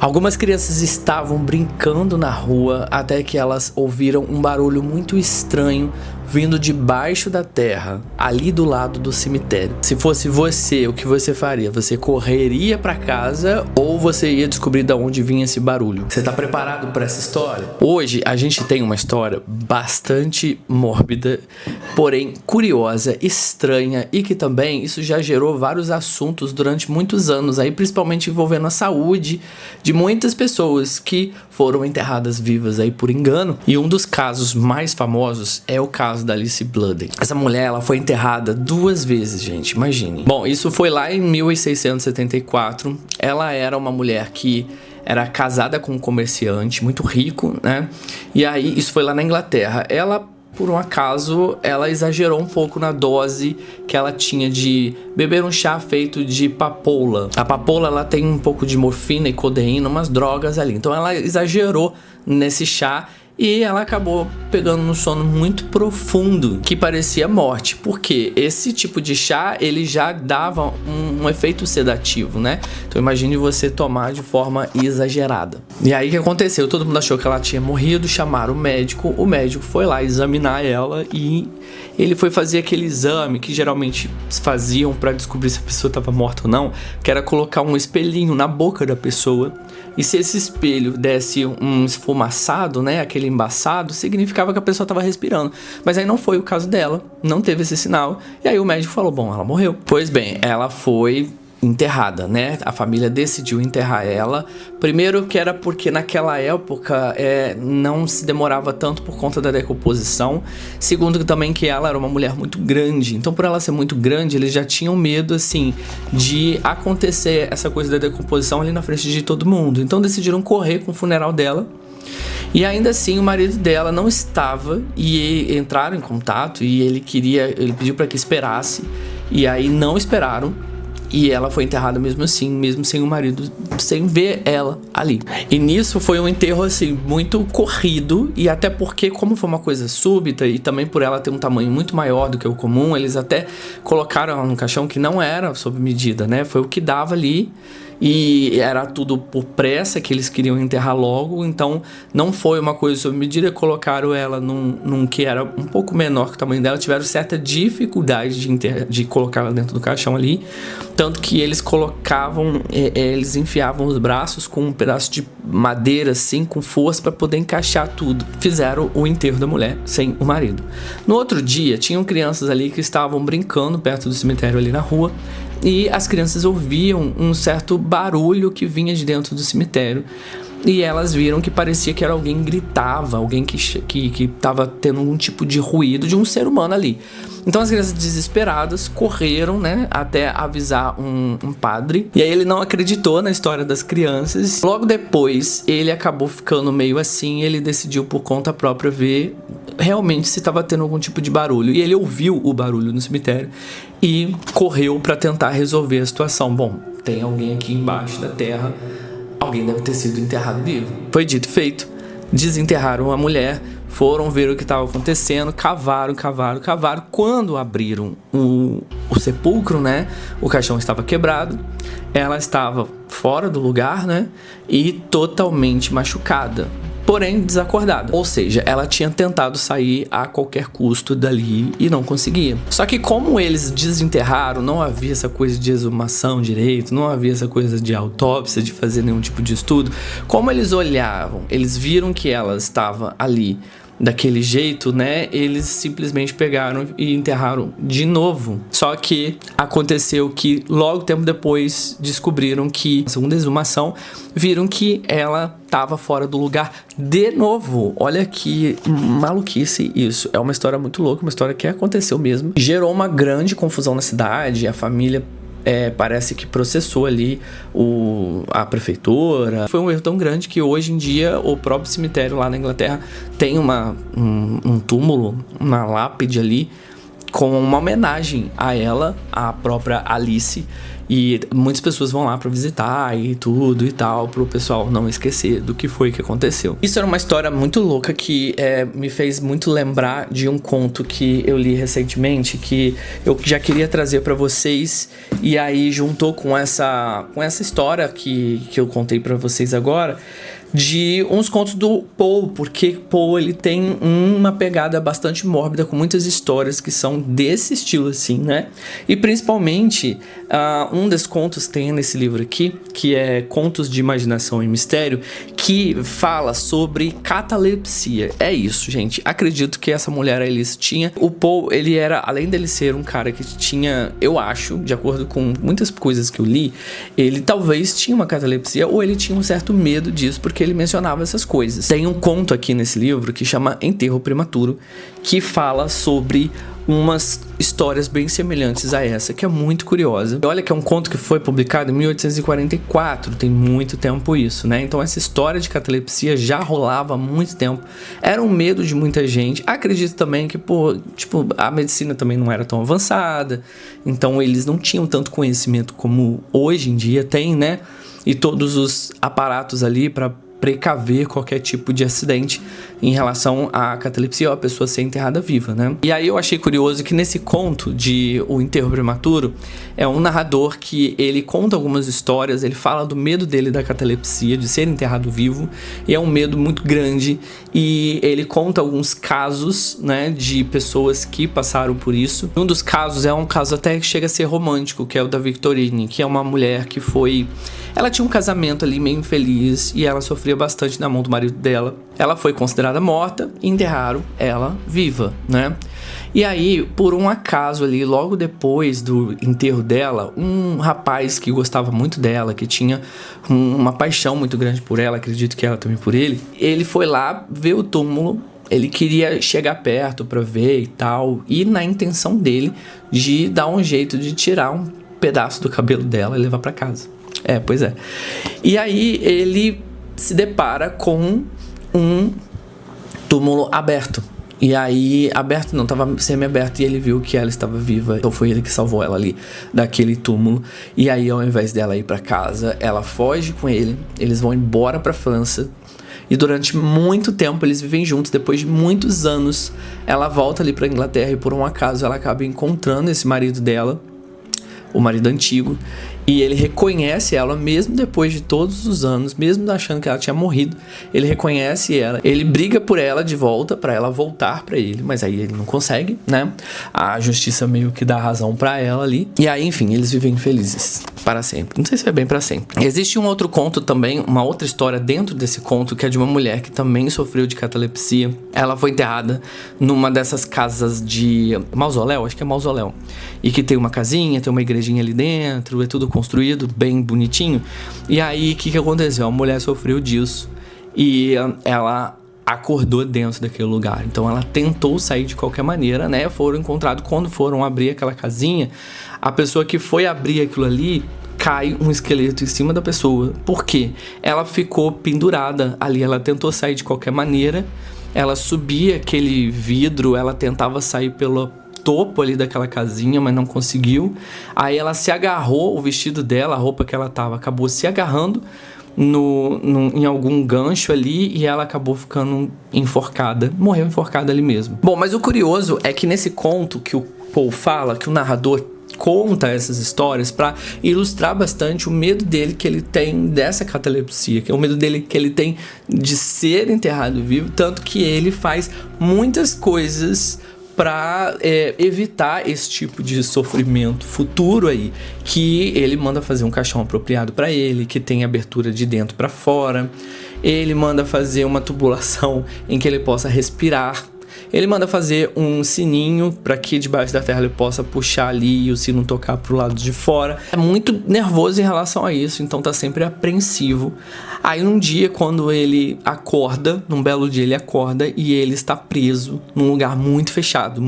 Algumas crianças estavam brincando na rua até que elas ouviram um barulho muito estranho vindo debaixo da terra, ali do lado do cemitério. Se fosse você, o que você faria? Você correria para casa ou você ia descobrir de onde vinha esse barulho? Você tá preparado para essa história? Hoje a gente tem uma história bastante mórbida, porém curiosa, estranha e que também isso já gerou vários assuntos durante muitos anos aí, principalmente envolvendo a saúde de muitas pessoas que foram enterradas vivas aí por engano. E um dos casos mais famosos é o caso da Alice Bloody. Essa mulher, ela foi enterrada 2 vezes, gente, imagine. Bom, isso foi lá em 1674. Ela era uma mulher que era casada com um comerciante muito rico, né? E aí, isso foi lá na Inglaterra. Ela, por um acaso, ela exagerou um pouco na dose que ela tinha de beber um chá feito de papoula. A papoula, ela tem um pouco de morfina e codeína, umas drogas ali. Então ela exagerou nesse chá e ela acabou pegando um sono muito profundo que parecia morte, porque esse tipo de chá ele já dava um efeito sedativo, né? Então imagine você tomar de forma exagerada. E aí o que aconteceu? Todo mundo achou que ela tinha morrido, chamaram o médico foi lá examinar ela e ele foi fazer aquele exame que geralmente faziam para descobrir se a pessoa estava morta ou não, que era colocar um espelhinho na boca da pessoa. E se esse espelho desse um esfumaçado, né, aquele embaçado, significava que a pessoa estava respirando. Mas aí não foi o caso dela, não teve esse sinal. E aí o médico falou, bom, ela morreu. Pois bem, ela foi enterrada, né? A família decidiu enterrar ela. Primeiro que era porque naquela época não se demorava tanto por conta da decomposição. Segundo que também que ela era uma mulher muito grande. Então por ela ser muito grande, eles já tinham medo assim de acontecer essa coisa da decomposição ali na frente de todo mundo. Então decidiram correr com o funeral dela. E ainda assim o marido dela não estava e entraram em contato e ele pediu para que esperasse. E aí não esperaram. E ela foi enterrada mesmo assim, mesmo sem o marido, sem ver ela ali. E nisso foi um enterro assim, muito corrido. E até porque, como foi uma coisa súbita e também por ela ter um tamanho muito maior do que o comum, eles até colocaram ela num caixão que não era sob medida, né? Foi o que dava ali. E era tudo por pressa, que eles queriam enterrar logo. Então não foi uma coisa sob medida. Colocaram ela num que era um pouco menor que o tamanho dela. Tiveram certa dificuldade de colocar ela dentro do caixão ali. Tanto que eles eles enfiavam os braços com um pedaço de madeira assim, com força, para poder encaixar tudo. Fizeram o enterro da mulher sem o marido. No outro dia, tinham crianças ali que estavam brincando perto do cemitério ali na rua. E as crianças ouviam um certo barulho que vinha de dentro do cemitério. E elas viram que parecia que era alguém que gritava, alguém que estava tendo algum tipo de ruído de um ser humano ali. Então as crianças desesperadas correram, né, até avisar um padre. E aí ele não acreditou na história das crianças. Logo depois ele acabou ficando meio assim. Ele decidiu por conta própria ver realmente se estava tendo algum tipo de barulho. E ele ouviu o barulho no cemitério e correu para tentar resolver a situação. Bom, tem alguém aqui embaixo da terra. Alguém deve ter sido enterrado vivo. Foi dito e feito. Desenterraram a mulher, foram ver o que estava acontecendo, cavaram. Quando abriram o sepulcro, né, o caixão estava quebrado, ela estava fora do lugar, né, e totalmente machucada, porém desacordada. Ou seja, ela tinha tentado sair a qualquer custo dali e não conseguia. Só que como eles desenterraram, não havia essa coisa de exumação direito, não havia essa coisa de autópsia, de fazer nenhum tipo de estudo. Como eles olhavam, eles viram que ela estava ali daquele jeito, né? Eles simplesmente pegaram e enterraram de novo. Só que aconteceu que logo tempo depois descobriram que, segundo a exumação, viram que ela estava fora do lugar de novo. Olha que maluquice isso. É uma história muito louca, uma história que aconteceu mesmo. Gerou uma grande confusão na cidade, a família parece que processou ali a prefeitura. Foi um erro tão grande que hoje em dia o próprio cemitério lá na Inglaterra tem um túmulo, uma lápide ali com uma homenagem a ela, a própria Alice. E muitas pessoas vão lá pra visitar e tudo e tal, pro pessoal não esquecer do que foi que aconteceu. Isso era uma história muito louca que me fez muito lembrar de um conto que eu li recentemente, que eu já queria trazer pra vocês, e aí juntou com essa história que eu contei pra vocês agora, de uns contos do Poe, porque Poe ele tem uma pegada bastante mórbida, com muitas histórias que são desse estilo assim, né? E principalmente um dos contos tem nesse livro aqui, que é Contos de Imaginação e Mistério, que fala sobre catalepsia. É isso, gente. Acredito que essa mulher Alice tinha. O Poe, ele era, além dele ser um cara que tinha, eu acho, de acordo com muitas coisas que eu li, ele talvez tinha uma catalepsia, ou ele tinha um certo medo disso, porque ele mencionava essas coisas. Tem um conto aqui nesse livro que chama Enterro Prematuro, que fala sobre umas histórias bem semelhantes a essa, que é muito curiosa. E olha que é um conto que foi publicado em 1844, tem muito tempo isso, né? Então essa história de catalepsia já rolava há muito tempo, era um medo de muita gente. Acredito também que, a medicina também não era tão avançada, então eles não tinham tanto conhecimento como hoje em dia tem, né? E todos os aparatos ali para precaver qualquer tipo de acidente em relação à catalepsia ou a pessoa ser enterrada viva, né? E aí eu achei curioso que nesse conto de O Enterro Prematuro, é um narrador que ele conta algumas histórias, ele fala do medo dele da catalepsia, de ser enterrado vivo, e é um medo muito grande, e ele conta alguns casos, né, de pessoas que passaram por isso. Um dos casos é um caso até que chega a ser romântico, que é o da Victorine, que é uma mulher que ela tinha um casamento ali meio infeliz e ela sofria bastante na mão do marido dela. Ela foi considerada morta e enterraram ela viva, né? E aí, por um acaso ali, logo depois do enterro dela, um rapaz que gostava muito dela, que tinha uma paixão muito grande por ela, acredito que ela também por ele foi lá ver o túmulo. Ele queria chegar perto pra ver e tal, e na intenção dele de dar um jeito de tirar um pedaço do cabelo dela e levar pra casa. Pois é. E aí ele se depara com um túmulo aberto. E aí, aberto não, tava semi-aberto, e ele viu que ela estava viva. Então foi ele que salvou ela ali daquele túmulo. E aí, ao invés dela ir pra casa, ela foge com ele. Eles vão embora pra França. E durante muito tempo eles vivem juntos. Depois de muitos anos, ela volta ali pra Inglaterra, e por um acaso ela acaba encontrando esse marido dela, o marido antigo, e ele reconhece ela mesmo depois de todos os anos, mesmo achando que ela tinha morrido. Ele reconhece ela, ele briga por ela de volta, pra ela voltar pra ele, mas aí ele não consegue, né? A justiça meio que dá razão pra ela ali, e aí enfim, eles vivem felizes para sempre. Não sei se é bem pra sempre. Existe um outro conto também, uma outra história dentro desse conto, que é de uma mulher que também sofreu de catalepsia. Ela foi enterrada numa dessas casas de mausoléu, acho que é mausoléu, e que tem uma casinha, tem uma igrejinha ali dentro, é tudo construído bem bonitinho. E aí o que aconteceu? A mulher sofreu disso e ela acordou dentro daquele lugar. Então ela tentou sair de qualquer maneira, né? Foram encontrados, quando foram abrir aquela casinha, a pessoa que foi abrir aquilo ali, cai um esqueleto em cima da pessoa. Por quê? Ela ficou pendurada ali, ela tentou sair de qualquer maneira, ela subia aquele vidro, ela tentava sair pelo topo ali daquela casinha, mas não conseguiu. Aí ela se agarrou, o vestido dela, a roupa que ela tava, acabou se agarrando em algum gancho ali, e ela acabou ficando enforcada, morreu enforcada ali mesmo. Bom, mas o curioso é que nesse conto que o Poe fala, que o narrador conta essas histórias para ilustrar bastante o medo dele que ele tem dessa catalepsia, que é o medo dele que ele tem de ser enterrado vivo, tanto que ele faz muitas coisas para evitar esse tipo de sofrimento futuro aí, que ele manda fazer um caixão apropriado para ele, que tem abertura de dentro para fora, ele manda fazer uma tubulação em que ele possa respirar, ele manda fazer um sininho para que debaixo da terra ele possa puxar ali e o sino tocar pro lado de fora. É muito nervoso em relação a isso, então tá sempre apreensivo. Aí num dia, quando ele acorda, num belo dia ele acorda e ele está preso num lugar muito fechado,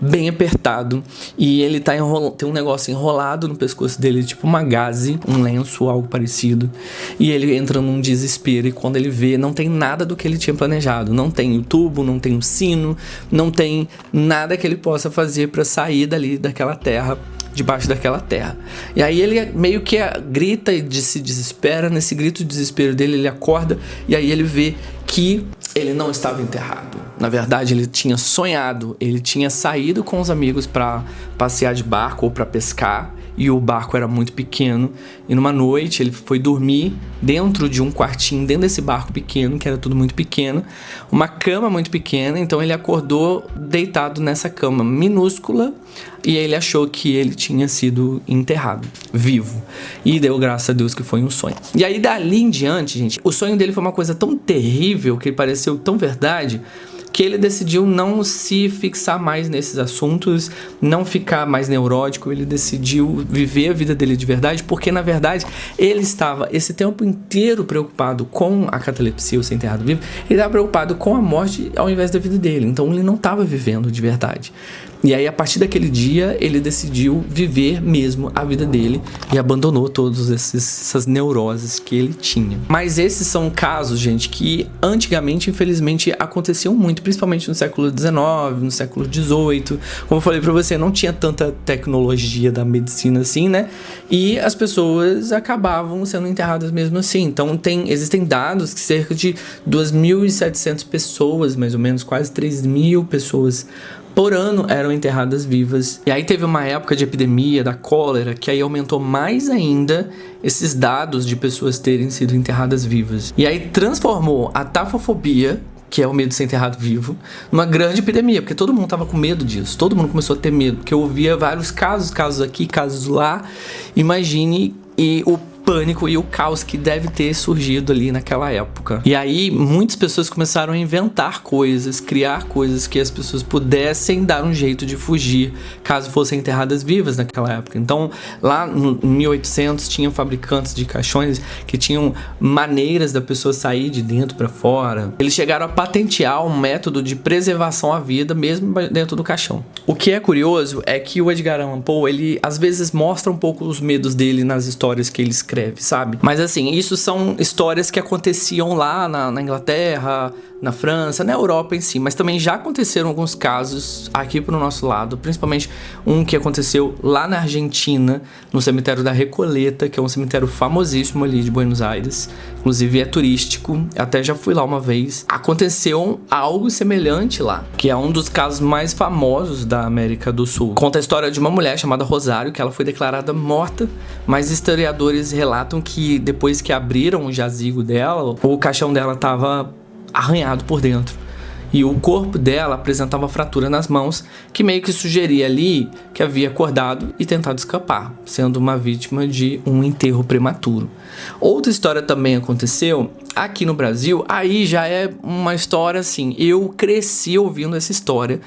bem apertado, e ele tá tem um negócio enrolado no pescoço dele, tipo uma gaze, um lenço, algo parecido, e ele entra num desespero, e quando ele vê, não tem nada do que ele tinha planejado, não tem o tubo, não tem o sino, não tem nada que ele possa fazer para sair dali daquela terra debaixo daquela terra. E aí ele meio que grita e se desespera. Nesse grito de desespero dele, ele acorda e aí ele vê que ele não estava enterrado. Na verdade, ele tinha sonhado, ele tinha saído com os amigos para passear de barco ou para pescar, e o barco era muito pequeno, e numa noite ele foi dormir dentro de um quartinho, dentro desse barco pequeno, que era tudo muito pequeno, uma cama muito pequena. Então ele acordou deitado nessa cama minúscula, e ele achou que ele tinha sido enterrado, vivo, e deu graças a Deus que foi um sonho. E aí dali em diante, gente, o sonho dele foi uma coisa tão terrível, que pareceu tão verdade, que ele decidiu não se fixar mais nesses assuntos, não ficar mais neurótico. Ele decidiu viver a vida dele de verdade, porque na verdade ele estava esse tempo inteiro preocupado com a catalepsia, o ser enterrado vivo. Ele estava preocupado com a morte ao invés da vida dele, então ele não estava vivendo de verdade. E aí, a partir daquele dia, ele decidiu viver mesmo a vida dele e abandonou todas essas neuroses que ele tinha. Mas esses são casos, gente, que antigamente, infelizmente, aconteciam muito, principalmente no século XIX, no século XVIII. Como eu falei pra você, não tinha tanta tecnologia da medicina assim, né? E as pessoas acabavam sendo enterradas mesmo assim. Então, existem dados que cerca de 2.700 pessoas, mais ou menos, quase 3.000 pessoas por ano eram enterradas vivas. E aí teve uma época de epidemia da cólera, que aí aumentou mais ainda esses dados de pessoas terem sido enterradas vivas. E aí transformou a tafofobia, que é o medo de ser enterrado vivo, numa grande epidemia, porque todo mundo tava com medo disso. Todo mundo começou a ter medo, porque eu ouvia vários casos aqui, casos lá. Imagine o pânico e o caos que deve ter surgido ali naquela época. E aí muitas pessoas começaram a inventar coisas, criar coisas que as pessoas pudessem dar um jeito de fugir caso fossem enterradas vivas naquela época. Então lá em 1800 tinham fabricantes de caixões que tinham maneiras da pessoa sair de dentro para fora. Eles chegaram a patentear um método de preservação à vida mesmo dentro do caixão. O que é curioso é que o Edgar Allan Poe, ele às vezes mostra um pouco os medos dele nas histórias que ele escreve, sabe? Mas assim, isso são histórias que aconteciam lá na Inglaterra, na França, na Europa em si, mas também já aconteceram alguns casos aqui pro nosso lado, principalmente um que aconteceu lá na Argentina, no cemitério da Recoleta, que é um cemitério famosíssimo ali de Buenos Aires, inclusive é turístico, até já fui lá uma vez. Aconteceu algo semelhante lá, que é um dos casos mais famosos da América do Sul. Conta a história de uma mulher chamada Rosário, que ela foi declarada morta, mas historiadores relatam que depois que abriram o jazigo dela, o caixão dela estava arranhado por dentro e o corpo dela apresentava fratura nas mãos, que meio que sugeria ali que havia acordado e tentado escapar, sendo uma vítima de um enterro prematuro. Outra história também aconteceu aqui no Brasil. Aí já é uma história assim, eu cresci ouvindo essa história,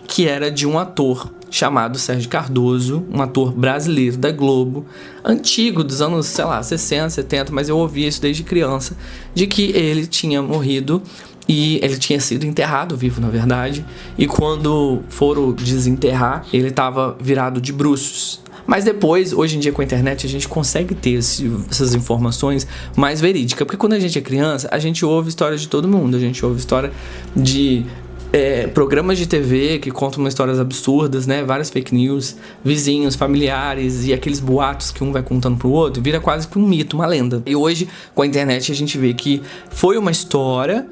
que era de um ator chamado Sérgio Cardoso, um ator brasileiro da Globo, antigo, dos anos, sei lá, 60, 70, mas eu ouvia isso desde criança, de que ele tinha morrido e ele tinha sido enterrado vivo, na verdade, e quando foram desenterrar, ele estava virado de bruços. Mas depois, hoje em dia com a internet, a gente consegue ter essas informações mais verídicas, porque quando a gente é criança, a gente ouve histórias de todo mundo, a gente ouve história de programas de TV que contam histórias absurdas, né? Várias fake news, vizinhos, familiares e aqueles boatos que um vai contando pro outro, vira quase que um mito, uma lenda. E hoje, com a internet, a gente vê que foi uma história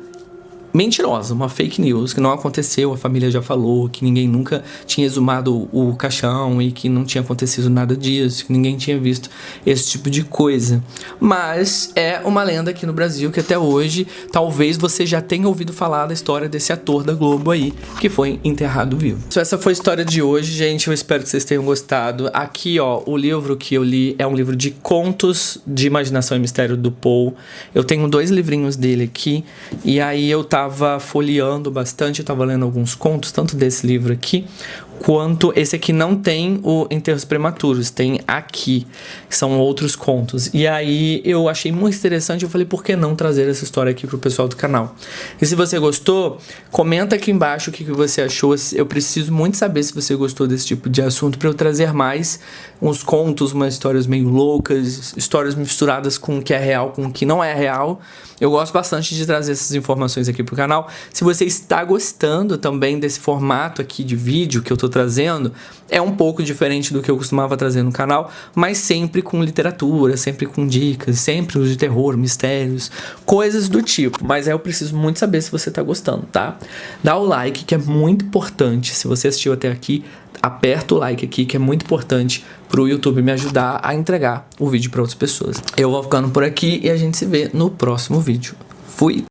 mentirosa, uma fake news, que não aconteceu, a família já falou que ninguém nunca tinha exumado o caixão e que não tinha acontecido nada disso, que ninguém tinha visto esse tipo de coisa. Mas é uma lenda aqui no Brasil que até hoje talvez você já tenha ouvido falar da história desse ator da Globo aí, que foi enterrado vivo. Então, essa foi a história de hoje, gente. Eu espero que vocês tenham gostado. Aqui, ó, o livro que eu li é um livro de contos de imaginação e mistério do Poe. Eu tenho 2 livrinhos dele aqui, e aí eu tava folheando bastante, eu tava lendo alguns contos, tanto desse livro aqui, quanto esse aqui não tem o Enterros Prematuros, tem aqui, que são outros contos. E aí eu achei muito interessante, eu falei, por que não trazer essa história aqui pro pessoal do canal? E se você gostou, comenta aqui embaixo o que você achou. Eu preciso muito saber se você gostou desse tipo de assunto, para eu trazer mais uns contos, umas histórias meio loucas, histórias misturadas com o que é real, com o que não é real. Eu gosto bastante de trazer essas informações aqui pro canal. Se você está gostando também desse formato aqui de vídeo que eu tô tô trazendo é um pouco diferente do que eu costumava trazer no canal, mas sempre com literatura, sempre com dicas, sempre de terror, mistérios, coisas do tipo. Mas aí eu preciso muito saber se você tá gostando, tá? Dá o like, que é muito importante. Se você assistiu até aqui, aperta o like aqui, que é muito importante pro YouTube me ajudar a entregar o vídeo para outras pessoas. Eu vou ficando por aqui e a gente se vê no próximo vídeo. Fui!